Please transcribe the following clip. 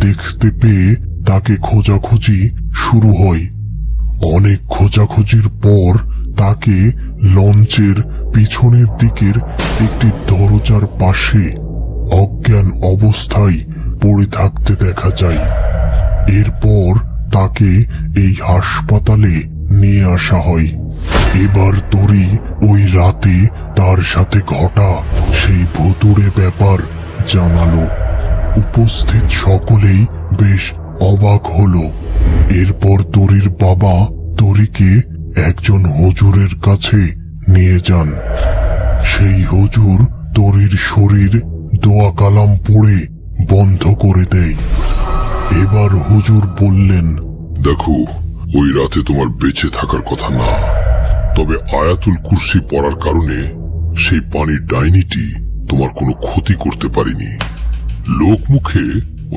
দেখতে পেয়ে তাকে খোঁজাখুঁজি শুরু হয়। অনেক খোঁজাখুঁজির পর তাকে লঞ্চের পিছনের দিকের একটি দরজার পাশে অজ্ঞান অবস্থায় পড়ে থাকতে দেখা যায়। এরপর তাকে এই হাসপাতালে নিয়ে আসা হয়। এবার তরি ওই রাতে তার সাথে ঘটা সেই ভুতুড়ে ব্যাপার জানালো। উপস্থিত সকলেই বেশ অবাক হলো। এরপর তরির বাবা তরিকে একজন হুজুরের কাছে নিয়ে যান। সেই হুজুর তরির শরীর দোয়া কালাম পড়ে বন্ধ করে দেয়। এবার হুজুর বললেন, দেখো, ওই রাতে তোমার বেঁচে থাকার কথা না, তবে আয়াতুল কুরসি পড়ার কারণে সেই পানির ডাইনিটি তোমার কোনো ক্ষতি করতে পারেনি। লোকমুখে